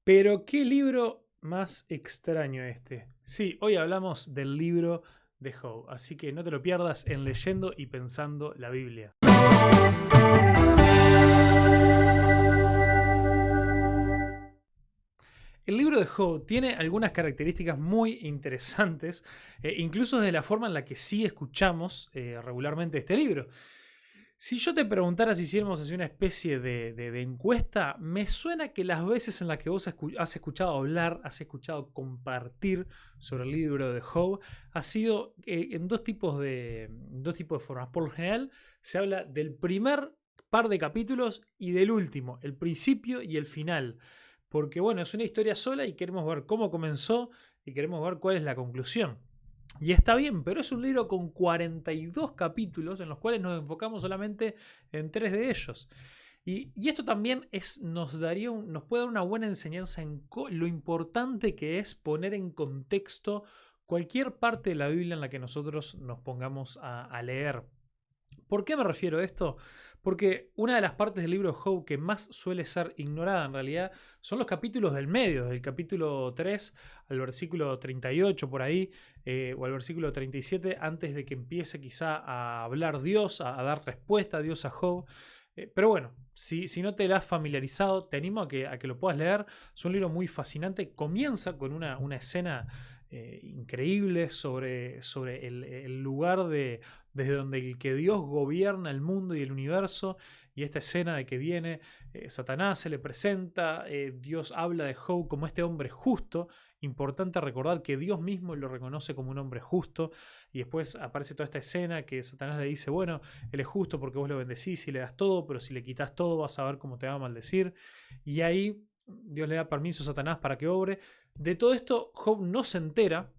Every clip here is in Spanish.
Pero qué libro más extraño este. Sí, hoy hablamos del libro de Job, así que no te lo pierdas en Leyendo y Pensando la Biblia. El libro de Job tiene algunas características muy interesantes, incluso de la forma en la que sí escuchamos regularmente este libro. Si yo te preguntara si hiciéramos así una especie de encuesta, me suena que las veces en las que vos has escuchado hablar, has escuchado compartir sobre el libro de Job, ha sido en dos tipos de formas. Por lo general, se habla del primer par de capítulos y del último, el principio y el final. Porque bueno, es una historia sola y queremos ver cómo comenzó y queremos ver cuál es la conclusión. Y está bien, pero es un libro con 42 capítulos en los cuales nos enfocamos solamente en 3 de ellos. Y esto también nos puede dar una buena enseñanza en lo importante que es poner en contexto cualquier parte de la Biblia en la que nosotros nos pongamos a leer. ¿Por qué me refiero a esto? Porque una de las partes del libro de Job que más suele ser ignorada en realidad son los capítulos del medio, del capítulo 3 al versículo 38 por ahí, o al versículo 37, antes de que empiece quizá a hablar Dios, a dar respuesta a Dios a Job. Pero bueno, si no te lo has familiarizado, te animo a que lo puedas leer. Es un libro muy fascinante. Comienza con una escena increíble sobre el lugar desde donde el que Dios gobierna el mundo y el universo, y esta escena de que viene Satanás, se le presenta, Dios habla de Job como este hombre justo. Importante recordar que Dios mismo lo reconoce como un hombre justo, y después aparece toda esta escena que Satanás le dice, bueno, él es justo porque vos lo bendecís y le das todo, pero si le quitas todo vas a ver cómo te va a maldecir. Y ahí Dios le da permiso a Satanás para que obre. De todo esto Job no se entera.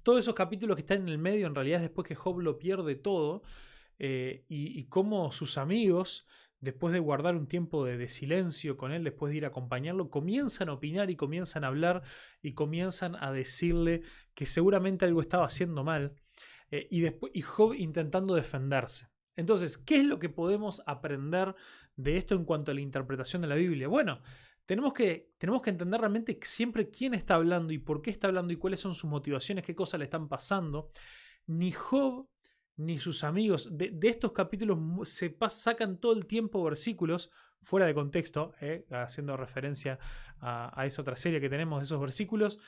Todos esos capítulos que están en el medio en realidad es después que Job lo pierde todo, y cómo sus amigos, después de guardar un tiempo de silencio con él, después de ir a acompañarlo, comienzan a opinar y comienzan a hablar y comienzan a decirle que seguramente algo estaba haciendo mal, y Job intentando defenderse. Entonces, ¿qué es lo que podemos aprender de esto en cuanto a la interpretación de la Biblia? Bueno, tenemos que entender realmente siempre quién está hablando y por qué está hablando y cuáles son sus motivaciones, qué cosas le están pasando. Ni Job ni sus amigos de estos capítulos sacan todo el tiempo versículos fuera de contexto, haciendo referencia a esa otra serie que tenemos de esos versículos,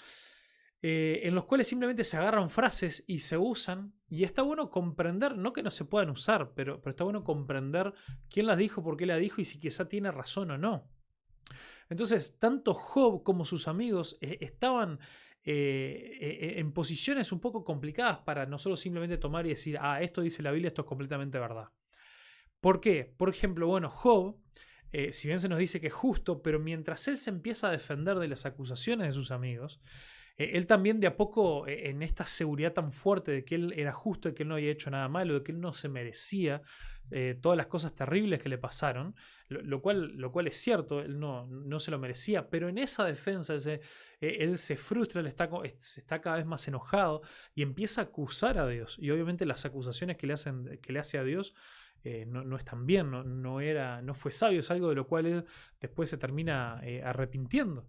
en los cuales simplemente se agarran frases y se usan, y está bueno comprender, no que no se puedan usar, pero está bueno comprender quién las dijo, por qué la dijo y si quizá tiene razón o no. Entonces, tanto Job como sus amigos estaban en posiciones un poco complicadas para nosotros simplemente tomar y decir, esto dice la Biblia, esto es completamente verdad. ¿Por qué? Por ejemplo, bueno, Job, si bien se nos dice que es justo, pero mientras él se empieza a defender de las acusaciones de sus amigos, él también de a poco, en esta seguridad tan fuerte de que él era justo, de que él no había hecho nada malo, de que él no se merecía todas las cosas terribles que le pasaron, lo cual es cierto, él no se lo merecía, pero en esa defensa él se frustra, él está cada vez más enojado y empieza a acusar a Dios. Y obviamente las acusaciones que le hace a Dios no están bien, no fue sabio, es algo de lo cual él después se termina arrepintiendo.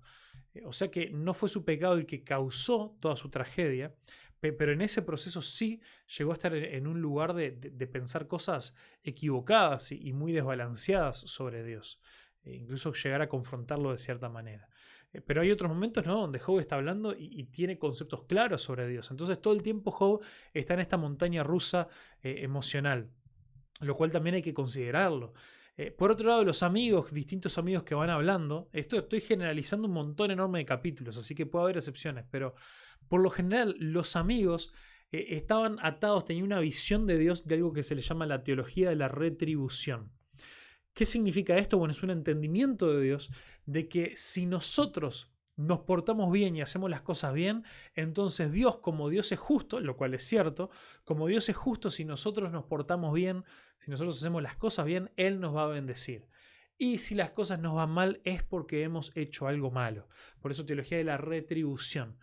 O sea que no fue su pecado el que causó toda su tragedia, pero en ese proceso sí llegó a estar en un lugar de pensar cosas equivocadas y muy desbalanceadas sobre Dios, incluso llegar a confrontarlo de cierta manera. Pero hay otros momentos, ¿no?, donde Job está hablando y tiene conceptos claros sobre Dios. Entonces todo el tiempo Job está en esta montaña rusa emocional, lo cual también hay que considerarlo. Por otro lado, los amigos, distintos amigos que van hablando, esto estoy generalizando un montón enorme de capítulos, así que puede haber excepciones, pero por lo general los amigos estaban atados, tenían una visión de Dios de algo que se le llama la teología de la retribución. ¿Qué significa esto? Bueno, es un entendimiento de Dios de que si nosotros nos portamos bien y hacemos las cosas bien, entonces Dios, como Dios es justo, lo cual es cierto, como Dios es justo, si nosotros nos portamos bien, si nosotros hacemos las cosas bien, Él nos va a bendecir. Y si las cosas nos van mal es porque hemos hecho algo malo. Por eso teología de la retribución.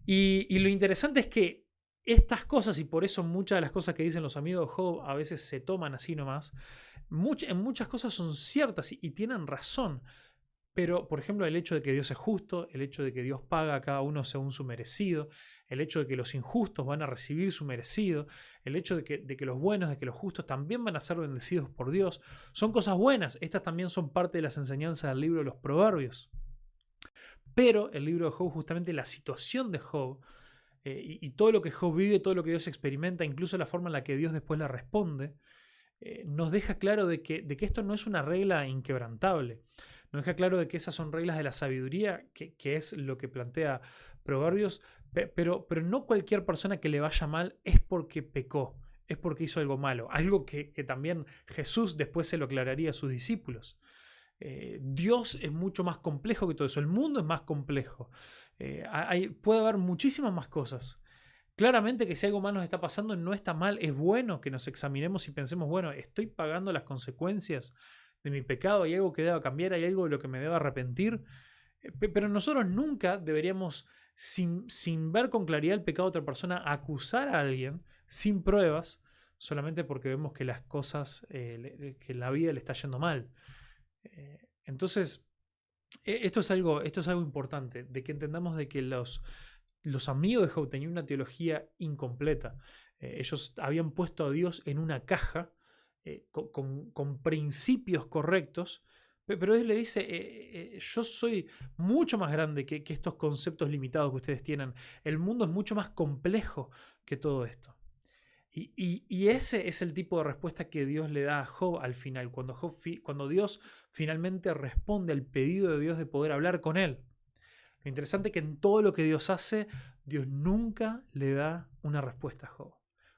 Y lo interesante es que estas cosas, y por eso muchas de las cosas que dicen los amigos de Job a veces se toman así nomás, en muchas cosas son ciertas y tienen razón. Pero, por ejemplo, el hecho de que Dios es justo, el hecho de que Dios paga a cada uno según su merecido, el hecho de que los injustos van a recibir su merecido, el hecho de que los buenos, de que los justos también van a ser bendecidos por Dios, son cosas buenas. Estas también son parte de las enseñanzas del libro de los Proverbios. Pero el libro de Job, justamente la situación de Job, y todo lo que Job vive, todo lo que Dios experimenta, incluso la forma en la que Dios después le responde, nos deja claro de que esto no es una regla inquebrantable. Nos deja claro de que esas son reglas de la sabiduría, que es lo que plantea Proverbios, pero no cualquier persona que le vaya mal es porque pecó, es porque hizo algo malo. Algo que también Jesús después se lo aclararía a sus discípulos. Dios es mucho más complejo que todo eso, el mundo es más complejo. Puede haber muchísimas más cosas. Claramente que si algo mal nos está pasando no está mal, es bueno que nos examinemos y pensemos, bueno, estoy pagando las consecuencias de mi pecado, hay algo que deba cambiar, hay algo de lo que me deba arrepentir, pero nosotros nunca deberíamos, sin ver con claridad el pecado de otra persona, acusar a alguien sin pruebas, solamente porque vemos que las cosas, que la vida le está yendo mal. Entonces, esto es algo importante, de que entendamos de que los amigos de Job tenían una teología incompleta. Ellos habían puesto a Dios en una caja con principios correctos, pero él le dice, yo soy mucho más grande que estos conceptos limitados que ustedes tienen. El mundo es mucho más complejo que todo esto. Y ese es el tipo de respuesta que Dios le da a Job al final, cuando Dios finalmente responde al pedido de Dios de poder hablar con él. Lo interesante es que en todo lo que Dios hace, Dios nunca le da una respuesta a Job.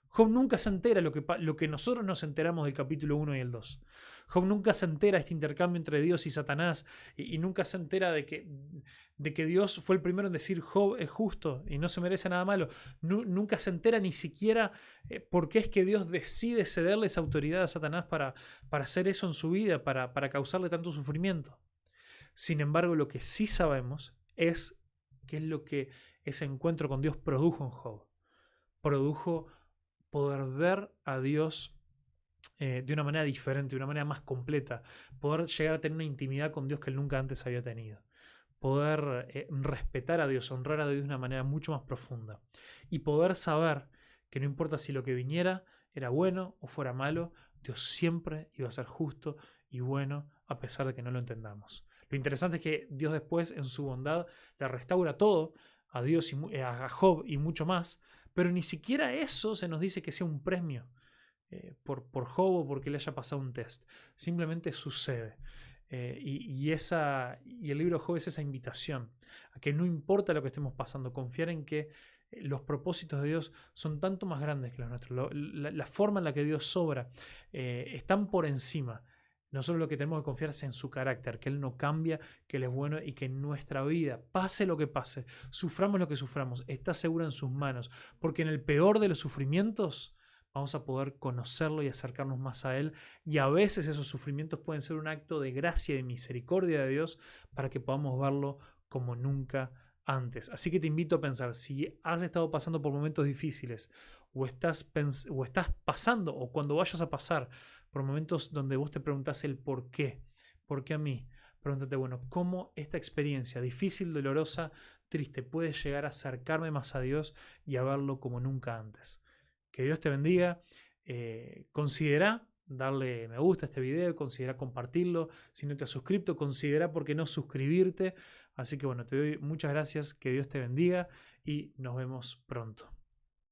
Job nunca se entera lo que nosotros nos enteramos del capítulo 1 y el 2. Job nunca se entera de este intercambio entre Dios y Satanás y nunca se entera de que Dios fue el primero en decir Job es justo y no se merece nada malo. Nunca se entera ni siquiera por qué es que Dios decide cederle esa autoridad a Satanás para hacer eso en su vida, para causarle tanto sufrimiento. Sin embargo, lo que sí sabemos es qué es lo que ese encuentro con Dios produjo en Job. Produjo poder ver a Dios de una manera diferente, de una manera más completa, poder llegar a tener una intimidad con Dios que él nunca antes había tenido, poder respetar a Dios, honrar a Dios de una manera mucho más profunda y poder saber que no importa si lo que viniera era bueno o fuera malo, Dios siempre iba a ser justo y bueno a pesar de que no lo entendamos. Lo interesante es que Dios después en su bondad le restaura todo a Dios a Job y mucho más, pero ni siquiera eso se nos dice que sea un premio por Job o porque le haya pasado un test. Simplemente sucede. Y el libro de Job es esa invitación a que no importa lo que estemos pasando, confiar en que los propósitos de Dios son tanto más grandes que los nuestros. La forma en la que Dios obra están por encima. Nosotros lo que tenemos que confiar es en su carácter, que Él no cambia, que Él es bueno y que en nuestra vida, pase lo que pase, suframos lo que suframos, está segura en sus manos, porque en el peor de los sufrimientos vamos a poder conocerlo y acercarnos más a Él, y a veces esos sufrimientos pueden ser un acto de gracia y de misericordia de Dios para que podamos verlo como nunca antes. Así que te invito a pensar, si has estado pasando por momentos difíciles o estás pasando o cuando vayas a pasar por momentos donde vos te preguntás el por qué a mí, pregúntate, bueno, ¿cómo esta experiencia difícil, dolorosa, triste puede llegar a acercarme más a Dios y a verlo como nunca antes? Que Dios te bendiga. Considera darle me gusta a este video, considera compartirlo. Si no te has suscrito, considera por qué no suscribirte. Así que bueno, te doy muchas gracias, que Dios te bendiga y nos vemos pronto.